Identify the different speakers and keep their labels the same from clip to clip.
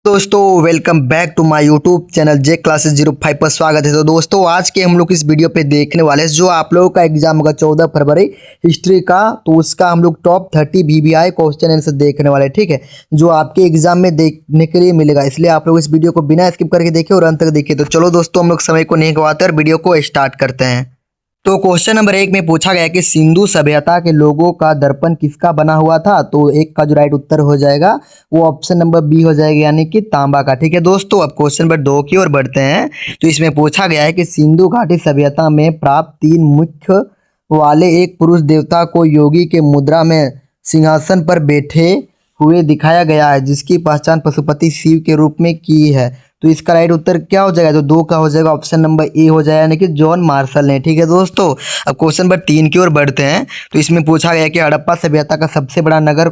Speaker 1: दोस्तों welcome back to my YouTube channel J classes 05 पर स्वागत है। तो दोस्तों आज के हम लोग इस वीडियो पे देखने वाले हैं जो आप लोगों का एग्जाम होगा 14 फरवरी हिस्ट्री का, तो उसका हम लोग टॉप 30 वीवीआई क्वेश्चन आंसर देखने वाले हैं। ठीक है, जो आपके एग्जाम में देखने के लिए मिलेगा, इसलिए आप लोग इस वीडियो को बिना स्किप करके देखिए और अंत तक देखिए। तो चलो दोस्तों हम लोग समय को नहीं गवाते और वीडियो को स्टार्ट करते हैं। तो क्वेश्चन नंबर 1 में पूछा गया कि सिंधु सभ्यता के लोगों का दर्पण किसका बना हुआ था। तो एक का जो राइट उत्तर हो जाएगा वो ऑप्शन नंबर बी हो जाएगा, यानी कि तांबा का। ठीक है दोस्तों, अब क्वेश्चन नंबर 2 की ओर बढ़ते हैं। तो इसमें पूछा गया है कि सिंधु घाटी सभ्यता में प्राप्त 3 मुख्य वाले एक पुरुष देवता को योगी के मुद्रा में सिंहासन पर बैठे हुए दिखाया गया है, जिसकी पहचान पशुपति शिव के रूप में की है। तो इसका राइट उत्तर क्या हो जाएगा? तो 2 का हो जाएगा, ऑप्शन नंबर ए हो जाएगा, यानी कि जॉन मार्शल ने। ठीक है दोस्तों, अब क्वेश्चन नंबर 3 की ओर बढ़ते हैं। तो इसमें पूछा गया कि हड़प्पा सभ्यता का सबसे बड़ा नगर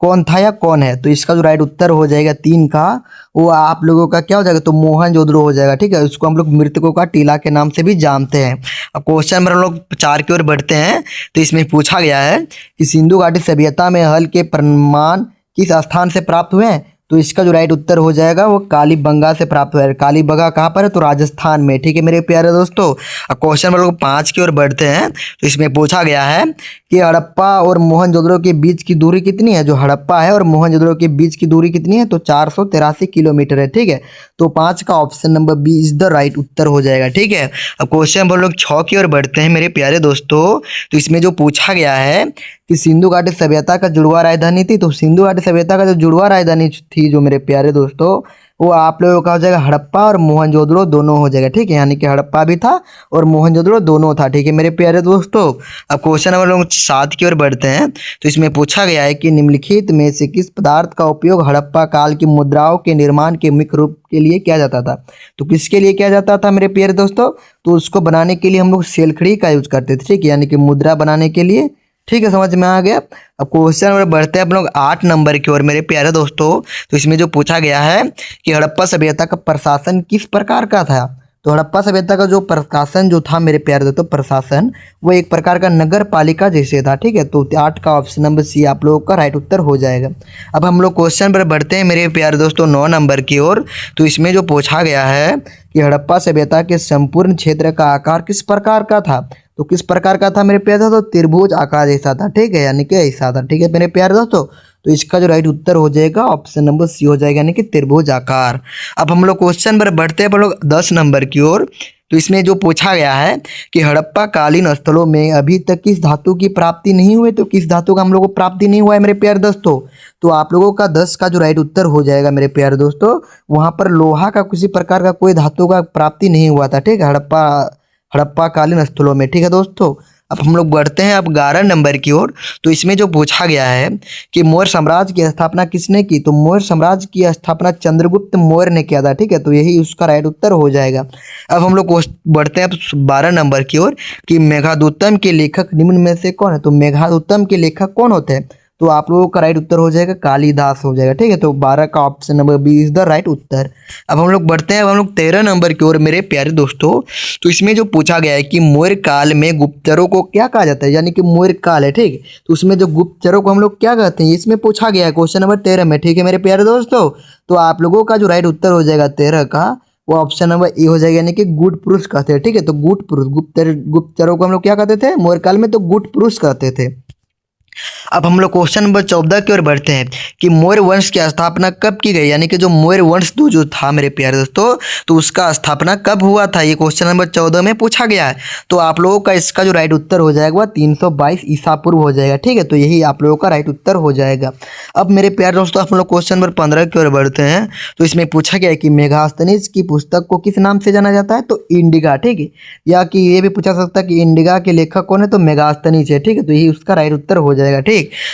Speaker 1: कौन था या कौन है। तो इसका जो राइट उत्तर हो जाएगा 3 का, वो आप लोगों का क्या हो जाएगा? तो मोहनजोदड़ो हो जाएगा। ठीक है, उसको हम लोग मृतकों का टीला के नाम से भी जानते हैं। अब क्वेश्चन नंबर हम लोग 4 की ओर बढ़ते हैं। तो इसमें पूछा गया है कि सिंधु घाटी सभ्यता में हल के प्रमाण किस स्थान से प्राप्त हुए हैं। तो इसका जो राइट उत्तर हो जाएगा वो कालीबंगा से प्राप्त हुआ है। कालीबंगा कहाँ पर है? तो राजस्थान में। ठीक है मेरे प्यारे दोस्तों, अब क्वेश्चन नंबर 5 की ओर बढ़ते हैं। तो इसमें पूछा गया है कि हड़प्पा और मोहनजोदड़ो के बीच की दूरी कितनी है। जो हड़प्पा है और मोहनजोदड़ो के बीच की दूरी कितनी है? तो 483 किलोमीटर है। ठीक है, तो 5 का option number B is the right उत्तर हो जाएगा। ठीक है, अब क्वेश्चन नंबर लोग 6 की ओर बढ़ते हैं मेरे प्यारे दोस्तों। तो इसमें जो पूछा गया है कि सिंधु घाटी सभ्यता का जुड़वा राजधानी थी। तो सिंधु घाटी सभ्यता का जो जुड़वा राजधानी थी जो मेरे प्यारे दोस्तों, वो आप लोगों का हो जाएगा हड़प्पा और मोहनजोदड़ो दोनों हो जाएगा। ठीक है, यानी कि हड़प्पा भी था और मोहनजोदड़ो दोनों था। ठीक है मेरे प्यारे दोस्तों, अब क्वेश्चन नंबर लोग 7 की ओर बढ़ते हैं। तो इसमें पूछा गया है कि निम्नलिखित में से किस पदार्थ का उपयोग हड़प्पा काल की मुद्राओं के निर्माण के मुख्य रूप के लिए किया जाता था। तो किसके लिए किया जाता था मेरे प्यारे दोस्तों? तो उसको बनाने के लिए हम लोग सेलखड़ी का यूज करते थे। ठीक है, यानी कि मुद्रा बनाने के लिए। ठीक है, समझ में आ गया। अब क्वेश्चन नंबर बढ़ते हैं हम लोग 8 नंबर की ओर मेरे प्यारे दोस्तों। तो इसमें जो पूछा गया है कि हड़प्पा सभ्यता का प्रशासन किस प्रकार का था। तो हड़प्पा सभ्यता का जो प्रशासन जो था मेरे प्यारे दोस्तों, प्रशासन वो एक प्रकार का नगर पालिका जैसे था। ठीक है, तो 8 का ऑप्शन नंबर सी आप लोगों का राइट उत्तर हो जाएगा। अब हम लोग क्वेश्चन पर बढ़ते हैं मेरे प्यारे दोस्तों 9 नंबर की ओर। तो इसमें जो पूछा गया है कि हड़प्पा सभ्यता के संपूर्ण क्षेत्र का आकार किस प्रकार का था। तो किस प्रकार का था मेरे प्यारे दोस्तों? त्रिभुज आकार जैसा था। ठीक है, यानी कि ऐसा था। ठीक है मेरे प्यारे दोस्तों, तो इसका जो राइट उत्तर हो जाएगा ऑप्शन नंबर सी हो जाएगा, यानी कि त्रिभुज आकार। अब हम लोग क्वेश्चन पर बढ़ते हैं हम लोग 10 नंबर की ओर। तो इसमें जो पूछा गया है कि हड़प्पा कालीन स्थलों में अभी तक किस धातु की प्राप्ति नहीं हुई। तो किस धातु का हम लोग को प्राप्ति नहीं हुआ है मेरे प्यारे दोस्तों? तो आप लोगों का 10 का जो राइट उत्तर हो जाएगा मेरे प्यारे दोस्तों, वहां पर लोहा का किसी प्रकार का कोई धातु का प्राप्ति नहीं हुआ था। ठीक है, हड़प्पा कालीन स्थलों में। ठीक है दोस्तों, अब हम लोग बढ़ते हैं अब 11 नंबर की ओर। तो इसमें जो पूछा गया है कि मौर्य साम्राज्य की स्थापना किसने की। तो मौर्य साम्राज्य की स्थापना चंद्रगुप्त मौर्य ने किया था। ठीक है, तो यही उसका राइट उत्तर हो जाएगा। अब हम लोग बढ़ते हैं अब 12 नंबर की ओर कि मेघदूतम के लेखक निम्न में से कौन है। तो मेघदूतम के लेखक कौन होते हैं? तो आप लोगों का राइट उत्तर हो जाएगा कालिदास हो जाएगा। ठीक है, तो 12 का option number B is the right उत्तर। अब हम लोग बढ़ते हैं, अब हम लोग 13 नंबर की ओर मेरे प्यारे दोस्तों। तो इसमें जो पूछा गया है कि मौर्य काल में गुप्तचरों को क्या कहा जाता है, यानी कि मौर्य काल है। ठीक, तो उसमें जो गुप्तचरों को हम लोग क्या कहते हैं, इसमें पूछा गया है क्वेश्चन नंबर 13 में। ठीक है मेरे प्यारे दोस्तों, तो आप लोगों का जो राइट उत्तर हो जाएगा 13 का, वो ऑप्शन नंबर ए हो जाएगा, यानी कि गुड पुरुष कहते हैं। ठीक है, तो गुड पुरुष गुप्तचरों को हम लोग क्या कहते थे मौर्य काल में? तो गुड पुरुष कहते थे। अब हम लोग क्वेश्चन नंबर 14 की ओर बढ़ते हैं कि मौर्य वंश की स्थापना कब की गई, यानी कि जो मौर्य वंश जो था मेरे प्यारे दोस्तों, तो उसका स्थापना कब हुआ था, ये क्वेश्चन नंबर 14 में पूछा गया है। तो आप लोगों का इसका जो राइट उत्तर हो जाएगा वह 322 ईसा पूर्व हो जाएगा। ठीक है, तो यही आप लोगों का राइट उत्तर हो जाएगा। अब मेरे प्यारे दोस्तों हम लोग क्वेश्चन नंबर 15 की ओर बढ़ते हैं। तो इसमें पूछा गया है कि मेगास्थनीज की पुस्तक को किस नाम से जाना जाता है। तो इंडिका। ठीक है, या कि ये भी पूछा सकता है कि इंडिका के लेखक कौन है। तो मेगास्थनीज है। ठीक है, तो यही उसका राइट उत्तर हो जाएगा। ठीक,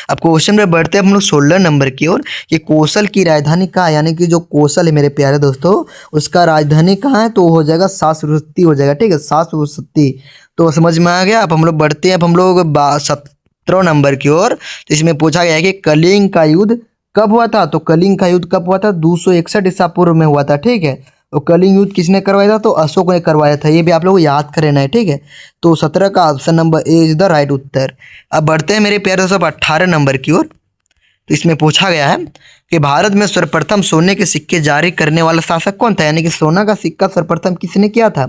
Speaker 1: अब क्वेश्चन में बढ़ते हैं हम लोग 16 नंबर की ओर कि कौशल की राजधानी कहाँ है, यानी कि जो कौशल है मेरे प्यारे दोस्तों, उसका राजधानी कहाँ है। तो हो जाएगा सासुरती हो जाएगा। ठीक है, सासुरती। तो समझ में आ गया। अब हम लोग बढ़ते हैं, अब हम लोग 17 नंबर की ओर। तो इसमें पूछा गया है कि कलिंग का युद्ध कब हुआ था। तो कलिंग का युद्ध कब हुआ था? 261 ईसा पूर्व में हुआ था। ठीक है, और कलिंग युद्ध किसने करवाया था? तो अशोक ने करवाया था। ये भी आप लोग को याद करना है। ठीक है, तो 17 का option number A is the right उत्तर। अब बढ़ते हैं मेरे प्यारे दोस्तों 18 नंबर की ओर। तो इसमें पूछा गया है कि भारत में सर्वप्रथम सोने के सिक्के जारी करने वाला शासक कौन था, यानी कि सोना का सिक्का सर्वप्रथम किसने किया था,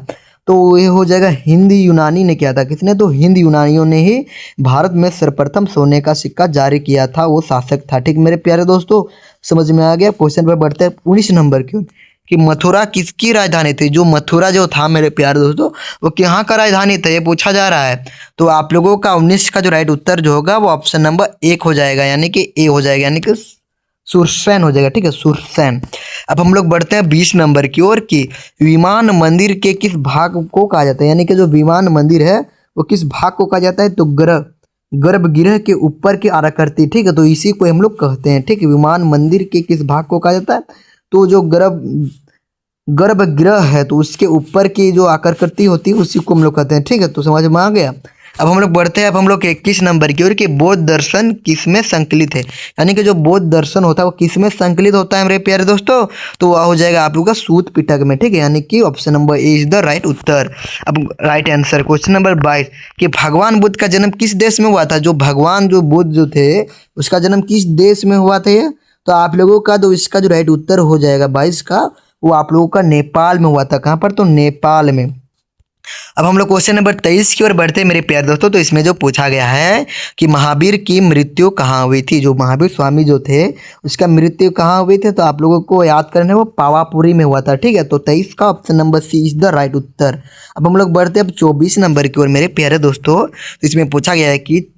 Speaker 1: तो ये हो जाएगा हिंद यूनानी ने किया था। किसने, तो हिंद यूनानियों ने ही भारत में सर्वप्रथम सोने का सिक्का जारी किया था, वो शासक था। ठीक मेरे प्यारे दोस्तों, समझ में आ गया। क्वेश्चन पर बढ़ते हैं 19 नंबर की ओर कि मथुरा किसकी राजधानी थी। जो मथुरा जो था मेरे प्यारे दोस्तों, वो कहाँ का राजधानी था, ये पूछा जा रहा है। तो आप लोगों का 19 का जो राइट उत्तर जो होगा वो ऑप्शन नंबर 1 हो जाएगा, यानी कि ए हो जाएगा, यानी कि सुरसैन हो जाएगा। ठीक है, सुरसैन। अब हम लोग बढ़ते हैं 20 नंबर की ओर कि विमान मंदिर के किस भाग को कहा जाता है, यानी कि जो विमान मंदिर है वो किस भाग को कहा जाता है, तो गर्भगृह के ऊपर की आकृति। ठीक है, तो इसी को हम लोग कहते हैं। ठीक है, विमान मंदिर के किस भाग को कहा जाता है, तो जो गर्भगृह है तो उसके ऊपर की जो आकृति होती है उसी को हम लोग कहते हैं। ठीक है, तो समझ में आ गया। अब हम लोग बढ़ते हैं, अब हम लोग 21 नंबर की ओर कि बौद्ध दर्शन किसमें संकलित है, यानी कि जो बौद्ध दर्शन होता है वो किसमें संकलित होता है मेरे प्यारे दोस्तों, तो वह हो जाएगा आप लोग का सूत पिटक में। ठीक है, यानी कि option number A is the right उत्तर। अब राइट आंसर क्वेश्चन नंबर 22 कि भगवान बुद्ध का जन्म किस देश में हुआ था। जो भगवान जो बुद्ध जो थे उसका जन्म किस देश में हुआ था, ये तो आप लोगों का जो इसका जो राइट उत्तर हो जाएगा 22 का, वो आप लोगों का नेपाल में हुआ था। कहाँ पर, तो नेपाल में। अब हम लोग क्वेश्चन नंबर 23 की ओर बढ़ते हैं मेरे प्यारे दोस्तों। तो इसमें जो पूछा गया है कि महावीर की मृत्यु कहाँ हुई थी। जो महावीर स्वामी जो थे उसका मृत्यु कहाँ हुई थी, तो आप लोगों को याद करना है वो पावापुरी में हुआ था। ठीक है, तो 23 का option number C is the right उत्तर। अब हम लोग बढ़ते हैं अब 24 नंबर की ओर मेरे प्यारे दोस्तों। तो इसमें पूछा गया है कि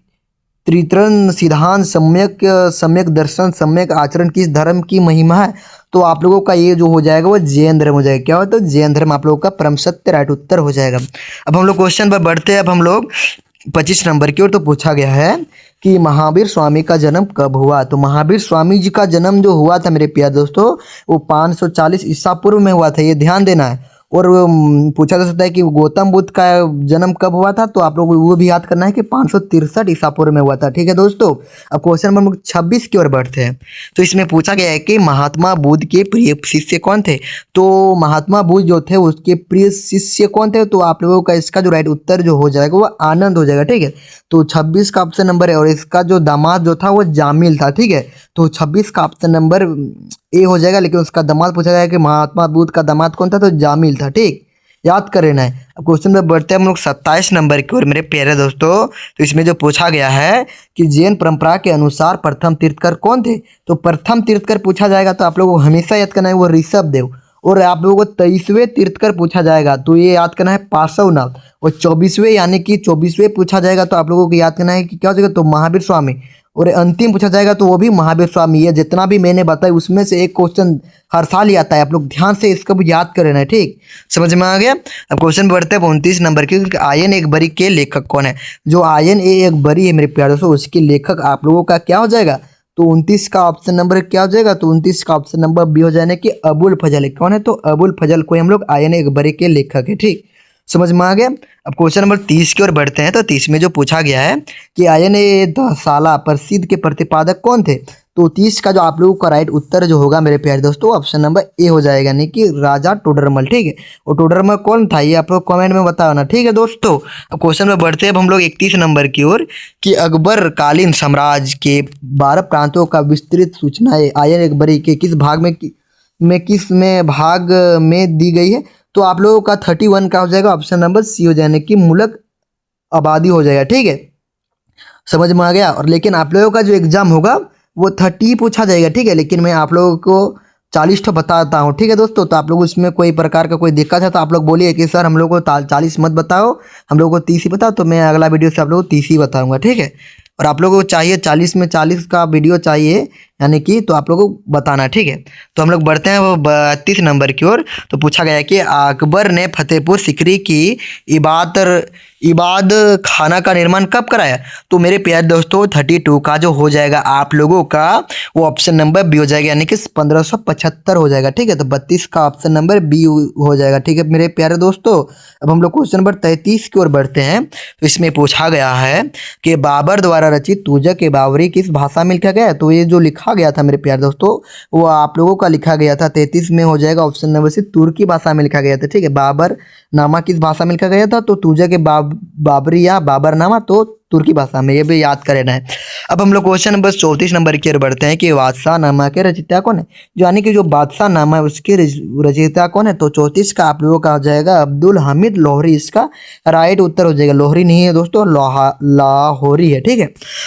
Speaker 1: त्रितरण सिद्धांत सम्यक दर्शन सम्यक आचरण किस धर्म की महिमा है, तो आप लोगों का ये जो हो जाएगा वो जैन धर्म हो जाएगा। क्या होता है, जैन धर्म आप लोगों का परम सत्य राइट उत्तर हो जाएगा। अब हम लोग क्वेश्चन पर बढ़ते हैं, अब हम लोग 25 नंबर की ओर। तो पूछा गया है कि महावीर स्वामी का जन्म कब हुआ, तो महावीर स्वामी जी का जन्म जो हुआ था मेरे प्यारे दोस्तों वो 540 ईसा पूर्व में हुआ था, ये ध्यान देना है। और पूछा जा सकता है कि गौतम बुद्ध का जन्म कब हुआ था, तो आप लोग वो भी याद करना है कि 563 ईसा पूर्व में हुआ था। ठीक है दोस्तों, अब क्वेश्चन नंबर 26 की ओर बढ़ते हैं। तो इसमें पूछा गया है कि महात्मा बुद्ध के प्रिय शिष्य कौन थे, तो महात्मा बुद्ध जो थे उसके प्रिय शिष्य कौन थे, तो आप लोगों का इसका जो राइट उत्तर जो हो जाएगा वो आनंद हो जाएगा। ठीक है, तो 26 का ऑप्शन नंबर है, और इसका जो दामाद जो था वो जामिल था। ठीक है, तो 26 का ऑप्शन नंबर ए हो जाएगा, लेकिन उसका दामाद पूछा जाएगा कि महात्मा बुद्ध का दामाद कौन था, तो जामिल था। ठीक, याद कर लेना है। अब क्वेश्चन में बढ़ते हैं हम लोग 27 नंबर की ओर मेरे प्यारे दोस्तों। तो इसमें जो पूछा गया है कि जैन परंपरा के अनुसार प्रथम तीर्थकर कौन थे, तो प्रथम तीर्थकर पूछा जाएगा तो आप लोगों को हमेशा याद करना है वो ऋषभ देव। और आप लोगों को 23वें तीर्थकर पूछा जाएगा तो ये याद करना है पार्श्वनाथ। और 24वें यानी कि 24वें पूछा जाएगा तो आप लोगों को याद करना है कि क्या हो जाएगा, तो महावीर स्वामी। और अंतिम पूछा जाएगा तो वो भी महावीर स्वामी है। जितना भी मैंने बताया उसमें से एक क्वेश्चन हर साल ही आता है, आप लोग ध्यान से इसका भी याद कर लेना है। ठीक, समझ में आ गया। अब क्वेश्चन बढ़ते हैं 29 नंबर की, आयन एकबरी के लेखक कौन है। जो आयन एकबरी है मेरे प्यारे दोस्तों उसके लेखक आप लोगों का क्या हो जाएगा, तो 29 का ऑप्शन नंबर क्या हो जाएगा, तो 29 का ऑप्शन नंबर बी हो जाने कि अबुल फजल है। कौन है, तो अबुल फजल को हम लोग आयन एकबरी के लेखक है। ठीक, समझ में आ गया। अब क्वेश्चन नंबर 30 की ओर बढ़ते हैं। तो 30 में जो पूछा गया है कि आयन दसाला प्रसिद्ध के प्रतिपादक कौन थे, तो 30 का जो आप लोगों का राइट उत्तर जो होगा मेरे प्यारे दोस्तों ऑप्शन नंबर ए हो जाएगा, यानी कि राजा टोडरमल। ठीक है, और टोडरमल कौन था ये आप लोग कमेंट में बताओ ना। ठीक है दोस्तों, अब क्वेश्चन में बढ़ते हैं अब हम लोग 31 नंबर की ओर कि अकबर कालीन साम्राज्य के 12 प्रांतों का विस्तृत सूचनाएं आयन एकबरी के किस भाग में भाग में दी गई है, तो आप लोगों का 31 का हो जाएगा ऑप्शन नंबर सी हो जाने की मुल्क आबादी हो जाएगा। ठीक है, समझ में आ गया। और लेकिन आप लोगों का जो एग्जाम होगा वो 30 पूछा जाएगा। ठीक है, लेकिन मैं आप लोगों को 40 तो बताता हूँ। ठीक है दोस्तों, तो आप लोग उसमें कोई प्रकार का कोई दिक्कत है तो आप लोग बोलिए कि सर हम लोग को 40 मत बताओ, हम लोग को 30 ही बताओ, तो मैं अगला वीडियो से आप लोग को 30 ही बताऊँगा। ठीक है, और आप लोगों को चाहिए 40 में 40 का वीडियो चाहिए, यानी कि तो आप लोगों को बताना। ठीक है, तो हम लोग बढ़ते हैं वो 32 नंबर की ओर। तो पूछा गया है कि अकबर ने फतेहपुर सिकरी की इबाद खाना का निर्माण कब कराया, तो मेरे प्यारे दोस्तों 32 का जो हो जाएगा आप लोगों का वो ऑप्शन नंबर बी हो जाएगा, यानी कि 1575 हो जाएगा। ठीक है, तो 32 का ऑप्शन नंबर बी हो जाएगा। ठीक है मेरे प्यारे दोस्तों, अब हम लोग क्वेश्चन नंबर 33 की ओर बढ़ते हैं। तो इसमें पूछा गया है कि बाबर द्वारा रचित तुजक ए बाबरी किस भाषा में लिखा गया है, तो ये जो लिखा गया था मेरे प्यारे दोस्तों वो आप लोगों का लिखा गया था 33 में हो जाएगा ऑप्शन नंबर सी तुर्की भाषा में लिखा गया था। ठीक है, बाबर नामा किस भाषा में लिखा गया था, तो तुजक ए बाबरी या बाबरनामा तो तुर्की भाषा में, ये भी याद कर लेना है। अब हम लोग क्वेश्चन नंबर 34 नंबर की ओर बढ़ते हैं कि बादशाह नामा के रचयिता कौन है। यानी कि जो बादशाह नामा है उसके रचयिता कौन है, तो 34 का आप लोगों का हो जाएगा अब्दुल हामिद लोहरी, इसका राइट उत्तर हो जाएगा। लोहरी नहीं है दोस्तों, लाहौरी है, ठीक है।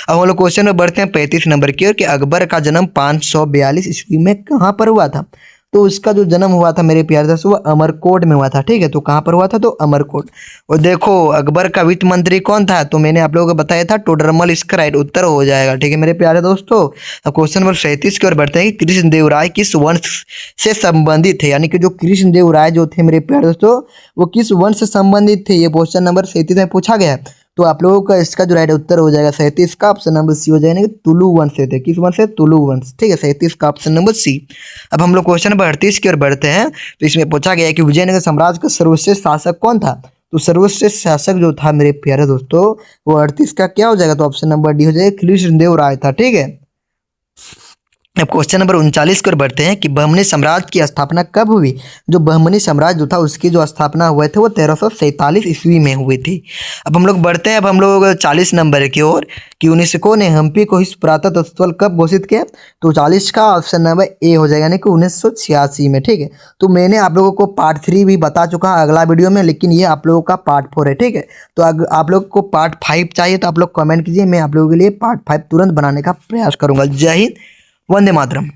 Speaker 1: अब हम लोग क्वेश्चन में बढ़ते हैं 35 नंबर की ओर कि अकबर का जन्म 542 ईस्वी में कहाँ पर हुआ था। तो उसका जो जन्म हुआ था मेरे प्यारे दोस्तों वो अमरकोट में हुआ था, ठीक है। तो कहाँ पर हुआ था, तो अमरकोट। और देखो अकबर का वित्त मंत्री कौन था, तो मैंने आप लोगों को बताया था टोडरमल, इसका राइट उत्तर हो जाएगा, ठीक है मेरे प्यारे दोस्तों। अब क्वेश्चन नंबर 37 की ओर बढ़ते हैं कि कृष्णदेवराय किस वंश से संबंधित थे। यानी कि जो कृष्णदेवराय जो थे मेरे प्यारे दोस्तों वो किस वंश से संबंधित थे, ये क्वेश्चन नंबर 37 में पूछा गया है। तो आप लोगों का इसका जो राइट उत्तर हो जाएगा 37 का ऑप्शन नंबर सी हो जाएगा, तुलु वंश से थे। किस वंश से, तुलु वंश, ठीक है। 37 का ऑप्शन नंबर सी। अब हम लोग क्वेश्चन नंबर 38 की ओर बढ़ते हैं। तो इसमें पूछा गया है कि विजयनगर साम्राज्य का सर्वश्रेष्ठ शासक कौन था। तो सर्वश्रेष्ठ शासक जो था मेरे प्यारे दोस्तों वो 38 का क्या हो जाएगा, तो ऑप्शन नंबर डी हो जाएगा, कृष्णदेव राय था, ठीक है। अब क्वेश्चन नंबर 39 की ओर बढ़ते हैं कि बहमनी साम्राज्य की स्थापना कब हुई। जो बहमनी साम्राज्य जो था उसकी जो स्थापना हुए थे वो 1347 ईस्वी में हुई थी। अब हम लोग बढ़ते हैं, अब हम लोग 40 नंबर की ओर कि यूनेस्को ने हम्पी को इस पुरातत्व स्थल कब घोषित किया। तो 40 का ऑप्शन नंबर ए हो जाएगा, यानी कि 1986 में, ठीक है। तो मैंने आप लोगों को पार्ट 3 भी बता चुका हूँ अगला वीडियो में, लेकिन ये आप लोगों का पार्ट 4 है, ठीक है। तो आप लोग को पार्ट 5 चाहिए तो आप लोग कमेंट कीजिए, मैं आप लोगों के लिए पार्ट 5 तुरंत बनाने का प्रयास करूँगा। जय हिंद, वंदे मातरम।